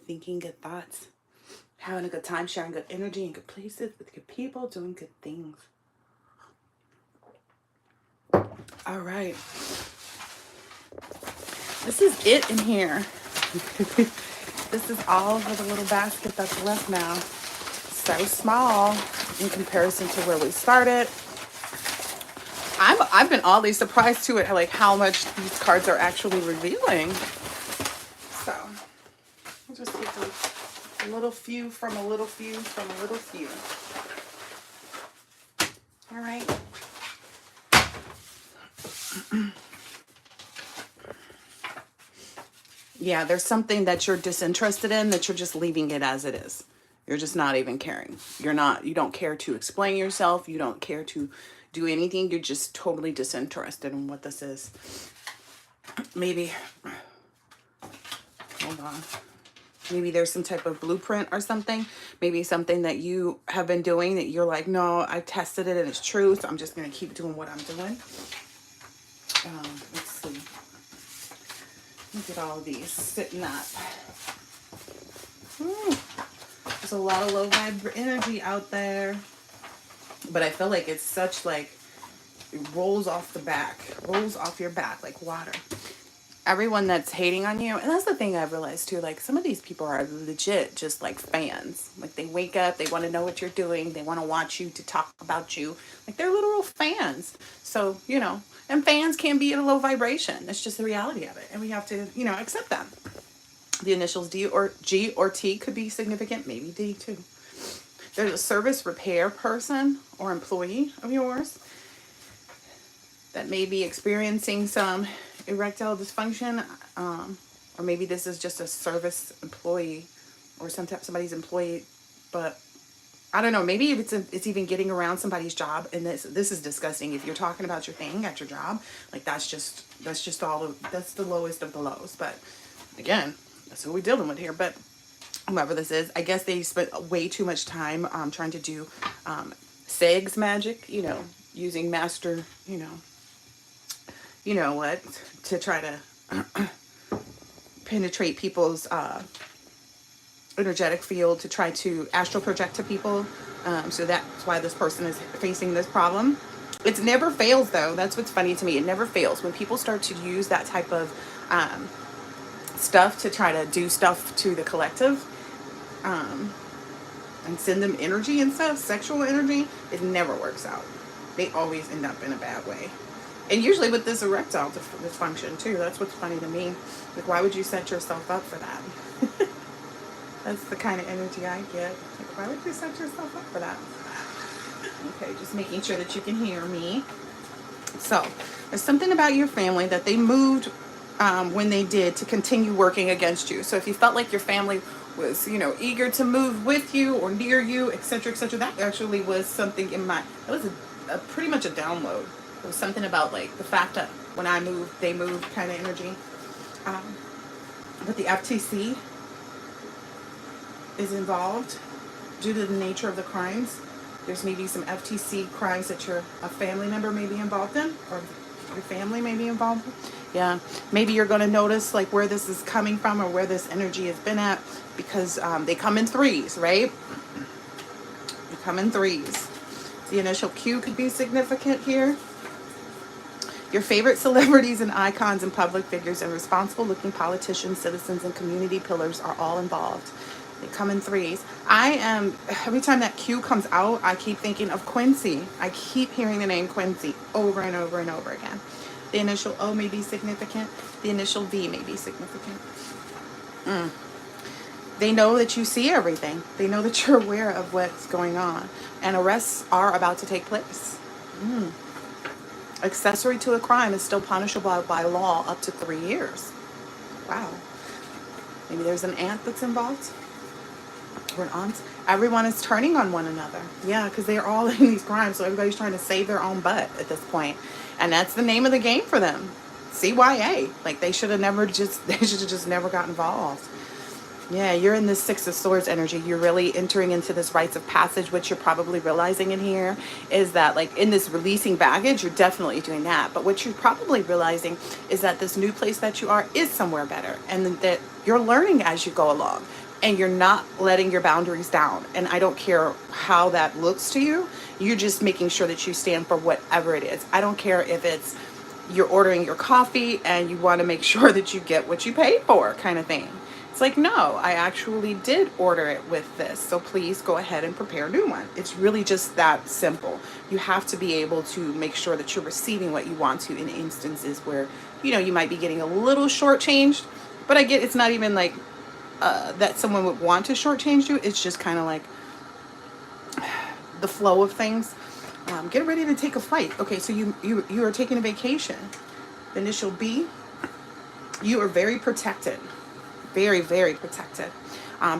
thinking good thoughts, having a good time, sharing good energy in good places with good people, doing good things. All right. This is it in here. This is all of the little basket that's left now. So small in comparison to where we started. I've been oddly surprised too at like how much these cards are actually revealing. So I'll just take a little few from a little few from a little few. All right. Yeah, there's something that you're disinterested in, that you're just leaving it as it is. You're just not even caring. You don't care to explain yourself. You don't care to do anything. You're just totally disinterested in what this is. Maybe, hold on. Maybe there's some type of blueprint or something. Maybe something that you have been doing that you're like, no, I tested it and it's true, so I'm just going to keep doing what I'm doing. Let's see. Look at all these sitting up. There's a lot of low vibe energy out there. But I feel like it's such like, it rolls off the back. Rolls off your back like water. Everyone that's hating on you, and that's the thing I've realized too, like some of these people are legit just like fans. Like they wake up, they want to know what you're doing, they want to watch you, to talk about you. Like they're literal fans. So, you know, and fans can be at a low vibration. That's just the reality of it. And we have to, you know, accept that. The initials D or G or T could be significant, maybe D too. There's a service repair person or employee of yours that may be experiencing some erectile dysfunction, or maybe this is just a service employee or somebody's employee, but I don't know, maybe it's even getting around somebody's job, and this is disgusting. If you're talking about your thing at your job, like that's the lowest of the lows. But again, that's who we're dealing with here. But whoever this is, I guess they spent way too much time trying to do SEGS magic, you know, using master, you know what, to try to penetrate people's energetic field, to try to astral project to people. So that's why this person is facing this problem. It never fails though. That's what's funny to me. It never fails. When people start to use that type of stuff to try to do stuff to the collective, and send them energy and stuff, sexual energy, it never works out. They always end up in a bad way. And usually with this erectile dysfunction too, that's what's funny to me. Like, why would you set yourself up for that? That's the kind of energy I get. Like, why would you set yourself up for that? Okay, just making sure that you can hear me. So, there's something about your family that they moved when they did to continue working against you. So if you felt like your family was, you know, eager to move with you or near you, etc., that actually was something in my, that was a pretty much a download. It was something about like the fact that when I moved, they moved kind of energy. But the FTC is involved due to the nature of the crimes. There's maybe some FTC crimes that a family member may be involved in, or your family may be involved in. Yeah, maybe you're going to notice like where this is coming from or where this energy has been at, because they come in threes, right? They come in threes. The initial Q could be significant here. Your favorite celebrities and icons and public figures and responsible looking politicians, citizens, and community pillars are all involved. They come in threes. Every time that Q comes out, I keep thinking of Quincy. I keep hearing the name Quincy over and over and over again. The initial O may be significant. The initial V may be significant. They know that you see everything. They know that you're aware of what's going on. And arrests are about to take place. Accessory to a crime is still punishable by law up to 3 years. Wow. Maybe there's an aunt that's involved. Or an aunt. Everyone is turning on one another. Yeah, because they're all in these crimes. So everybody's trying to save their own butt at this point. And that's the name of the game for them. CYA. Like they should have just never got involved. Yeah, you're in this Six of Swords energy. You're really entering into this rites of passage. What you're probably realizing in here is that, like, in this releasing baggage, you're definitely doing that. But what you're probably realizing is that this new place that you are is somewhere better, and that you're learning as you go along. and you're not letting your boundaries down. And I don't care how that looks to you. You're just making sure that you stand for whatever it is. I don't care if it's you're ordering your coffee and you want to make sure that you get what you paid for, kind of thing. It's like, no, I actually did order it with this, so please go ahead and prepare a new one. It's really just that simple. You have to be able to make sure that you're receiving what you want to in instances where, you know, you might be getting a little shortchanged. But I get it's not even like that someone would want to shortchange you. It's just kind of like the flow of things. Get ready to take a flight. Okay, so you are taking a vacation. The initial B, you are very protected. Very, very protected.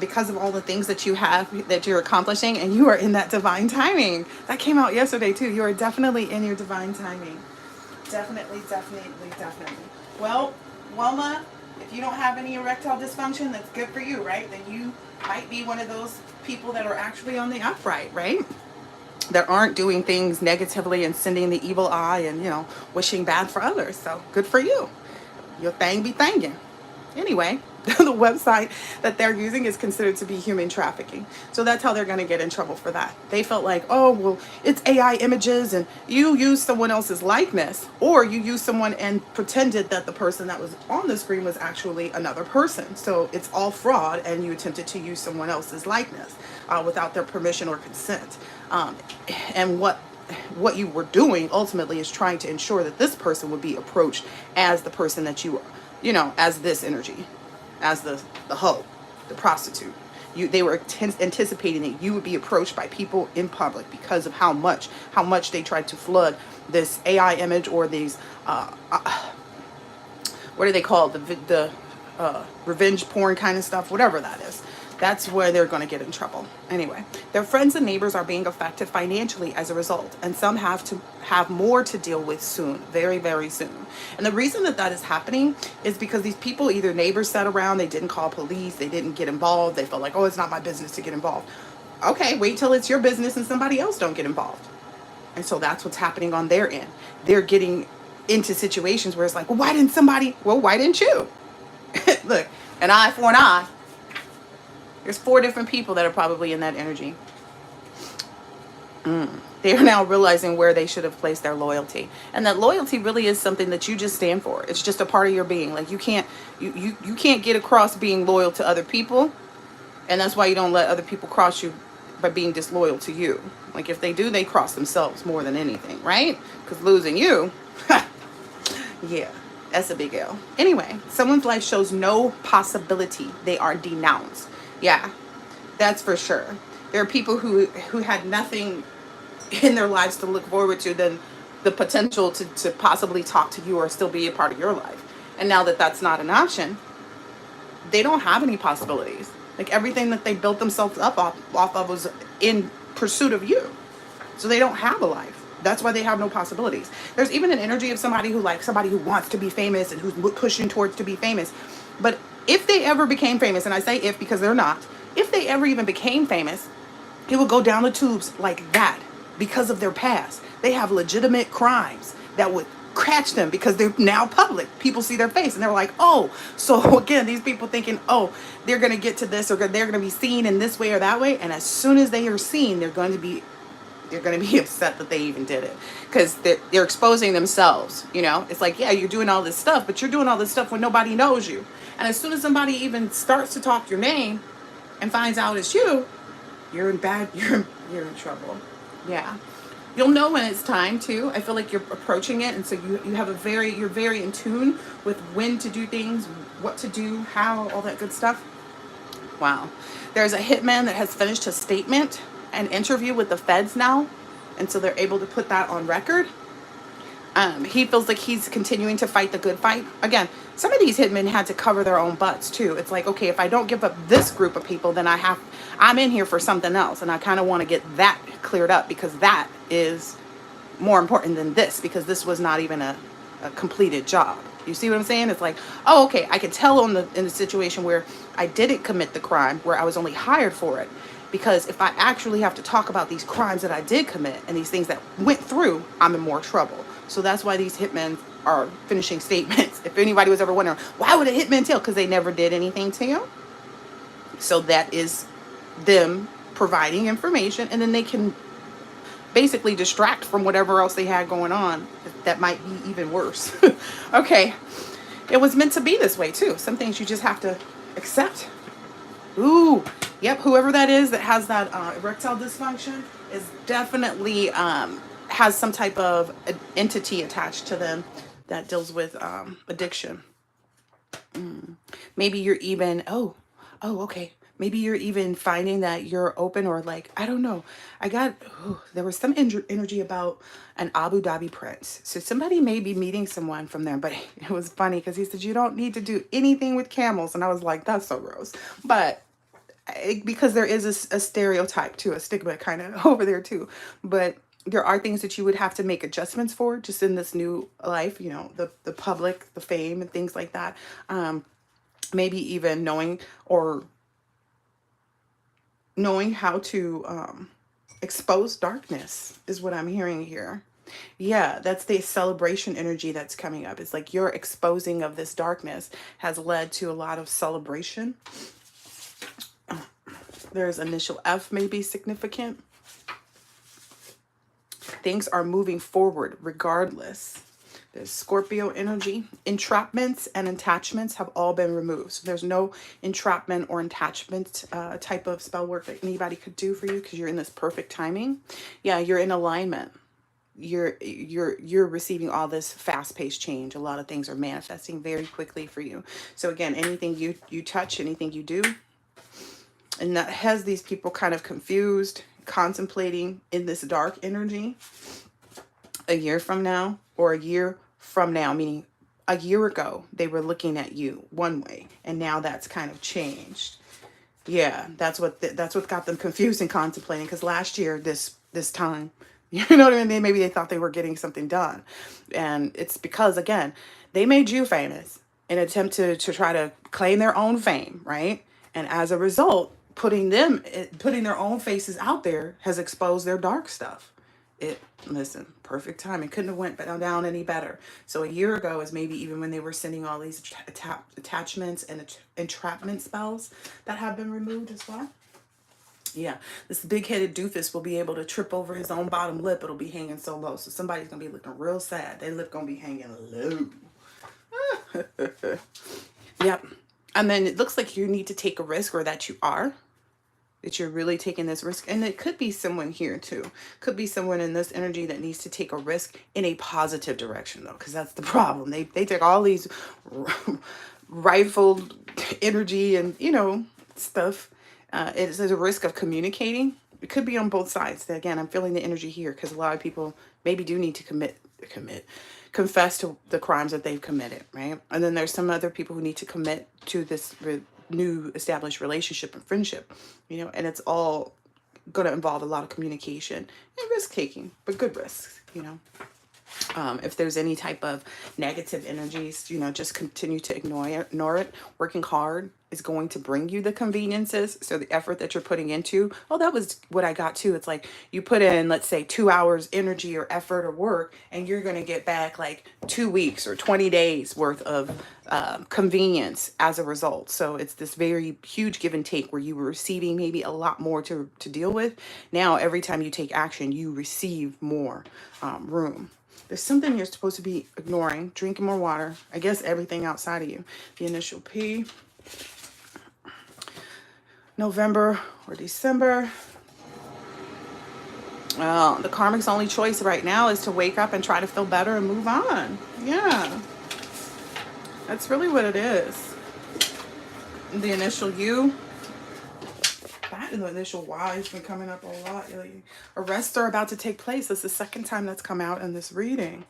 Because of all the things that you have, that you're accomplishing, and you are in that divine timing. That came out yesterday too. You are definitely in your divine timing. Definitely, definitely, definitely. Well, Wilma, if you don't have any erectile dysfunction, that's good for you, right? Then you might be one of those people that are actually on the upright, right? That aren't doing things negatively and sending the evil eye and, you know, wishing bad for others. So good for you. Your thing be thangin'. Anyway, the website that they're using is considered to be human trafficking. So that's how they're going to get in trouble for that. They felt like, oh, well, it's AI images and you use someone else's likeness, or you use someone and pretended that the person that was on the screen was actually another person. So it's all fraud, and you attempted to use someone else's likeness without their permission or consent. And what you were doing ultimately is trying to ensure that this person would be approached as the person that you know, as this energy, as the hoe, the prostitute. They were anticipating that you would be approached by people in public because of how much they tried to flood this AI image, or these what do they call it? The revenge porn kind of stuff, whatever that is. That's where they're going to get in trouble. Anyway, their friends and neighbors are being affected financially as a result, and some have to have more to deal with soon, very, very soon. And the reason that that is happening is because these people, either neighbors sat around, they didn't call police, they didn't get involved, they felt like, oh, it's not my business to get involved. Okay, wait till it's your business and somebody else don't get involved. And so that's what's happening on their end. They're getting into situations where it's like, well, why didn't you? Look, an eye for an eye. There's 4 different people that are probably in that energy. They are now realizing where they should have placed their loyalty. And that loyalty really is something that you just stand for. It's just a part of your being. Like you can't get across being loyal to other people. And that's why you don't let other people cross you by being disloyal to you. Like if they do, they cross themselves more than anything, right? Because losing you, yeah, that's a big L. Anyway, someone's life shows no possibility. They are denounced. Yeah, that's for sure. There are people who had nothing in their lives to look forward to than the potential to possibly talk to you or still be a part of your life. And now that that's not an option, they don't have any possibilities. Like everything that they built themselves up off of was in pursuit of you. So they don't have a life. That's why they have no possibilities. There's even an energy of somebody who wants to be famous and who's pushing towards to be famous. But if they ever became famous, and I say if because they're not, if they ever even became famous, it would go down the tubes like that because of their past. They have legitimate crimes that would catch them because they're now public. People see their face and they're like, oh, so again, these people thinking, oh, they're going to get to this or they're going to be seen in this way or that way. And as soon as they are seen, they're going to be upset that they even did it because they're exposing themselves. You know, it's like, yeah, you're doing all this stuff, but you're doing all this stuff when nobody knows you. And as soon as somebody even starts to talk your name and finds out it's you, you're in trouble. Yeah. You'll know when it's time to. I feel like you're approaching it, and so you're very in tune with when to do things, what to do, how, all that good stuff. Wow. There's a hitman that has finished a statement and interview with the feds now, and so they're able to put that on record. He feels like he's continuing to fight the good fight. Again, some of these hitmen had to cover their own butts too. It's like, okay, if I don't give up this group of people, then I'm in here for something else, and I kind of want to get that cleared up because that is more important than this, because this was not even a completed job. You see what I'm saying? It's like, oh, okay, I can tell in the situation where I didn't commit the crime, where I was only hired for it. Because if I actually have to talk about these crimes that I did commit and these things that went through, I'm in more trouble. So that's why these hitmen are finishing statements. If anybody was ever wondering, why would a hitman tell? Because they never did anything to you. So that is them providing information, and then they can basically distract from whatever else they had going on that might be even worse. Okay. It was meant to be this way too. Some things you just have to accept. Ooh, yep. Whoever that is that has that erectile dysfunction is definitely has some type of entity attached to them that deals with addiction. Maybe you're even, okay. Maybe you're even finding that you're open, or like, I don't know. There was some energy about an Abu Dhabi prince. So somebody may be meeting someone from there, but it was funny because he said, you don't need to do anything with camels. And I was like, that's so gross. But because there is a stereotype too, a stigma kind of over there too. But there are things that you would have to make adjustments for just in this new life, the public, the fame and things like that. Maybe even knowing how to expose darkness is what I'm hearing here. Yeah, that's the celebration energy that's coming up. It's like your exposing of this darkness has led to a lot of celebration. There's initial F may be significant. Things are moving forward regardless. There's Scorpio energy. Entrapments and attachments have all been removed. So there's no entrapment or attachment type of spell work that anybody could do for you because you're in this perfect timing. Yeah, you're in alignment. You're receiving all this fast-paced change. A lot of things are manifesting very quickly for you. So again, anything you touch, anything you do, and that has these people kind of confused, contemplating in this dark energy. A year from now, or a year from now, meaning a year ago, they were looking at you one way, and now that's kind of changed. Yeah, that's what got them confused and contemplating. Because last year, this time, you know what I mean? Maybe they thought they were getting something done, and it's because again, they made you famous in an attempt to try to claim their own fame, right? And as a result, putting their own faces out there has exposed their dark stuff. Listen, perfect time. It couldn't have went down any better. So a year ago is maybe even when they were sending all these attachments and entrapment spells that have been removed as well. Yeah, this big-headed doofus will be able to trip over his own bottom lip. It'll be hanging so low. So somebody's going to be looking real sad. Their lip going to be hanging low. Yep. And then it looks like you need to take a risk, or that you are. That you're really taking this risk. And it could be someone here too. Could be someone in this energy that needs to take a risk in a positive direction though. Because that's the problem. They take all these rifled energy and, stuff. It's a risk of communicating. It could be on both sides. Again, I'm feeling the energy here because a lot of people maybe do need to confess to the crimes that they've committed, right? And then there's some other people who need to commit to this new established relationship and friendship, and it's all going to involve a lot of communication and risk taking, but good risks, if there's any type of negative energies, just continue to ignore it. Working hard is going to bring you the conveniences. So the effort that you're putting into, that was what I got too. It's like you put in, let's say 2 hours energy or effort or work, and you're going to get back like 2 weeks or 20 days worth of convenience as a result. So it's this very huge give and take where you were receiving maybe a lot more to deal with. Now, every time you take action, you receive more room. There's something you're supposed to be ignoring. Drinking more water. I guess everything outside of you. The initial P. November or December. Well, the karmic's only choice right now is to wake up and try to feel better and move on. Yeah. That's really what it is. The initial U. That and the initial Y has been coming up a lot. Arrests are about to take place. It's the second time that's come out in this reading.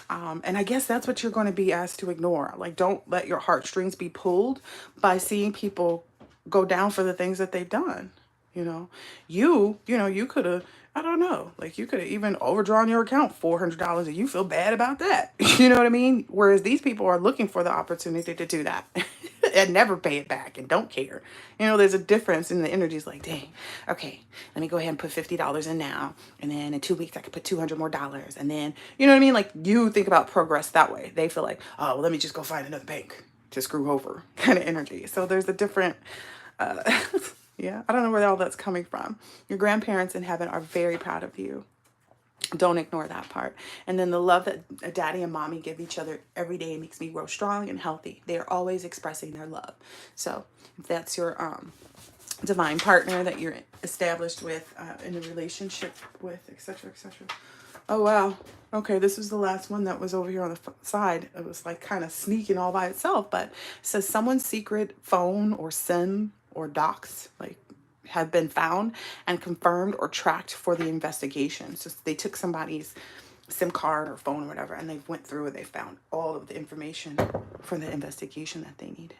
And I guess that's what you're going to be asked to ignore. Like, don't let your heartstrings be pulled by seeing people go down for the things that they've done. You could have, I don't know, like you could have even overdrawn your account $400 and you feel bad about that. You know what I mean? Whereas these people are looking for the opportunity to do that and never pay it back and don't care. There's a difference in the energies. Like, dang, okay, let me go ahead and put $50 in now. And then in 2 weeks, I could put $200 more. And then, you know what I mean? Like, you think about progress that way. They feel like, oh, well, let me just go find another bank to screw over kind of energy. So there's a different Yeah, I don't know where all that's coming from. Your grandparents in heaven are very proud of you. Don't ignore that part. And then the love that a daddy and mommy give each other every day makes me grow strong and healthy. They are always expressing their love. So if that's your divine partner that you're established with, in a relationship with, etc., etc. Oh, wow. Okay, this is the last one that was over here on the side. It was like kind of sneaking all by itself, but it says someone's secret phone or SIM or docs, like, have been found and confirmed or tracked for the investigation. So they took somebody's SIM card or phone or whatever, and they went through and they found all of the information for the investigation that they needed,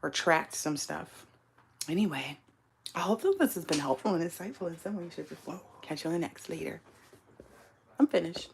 or tracked some stuff. Anyway, I hope that this has been helpful and insightful in some way, shape, or form. Catch you on the next later. I'm finished.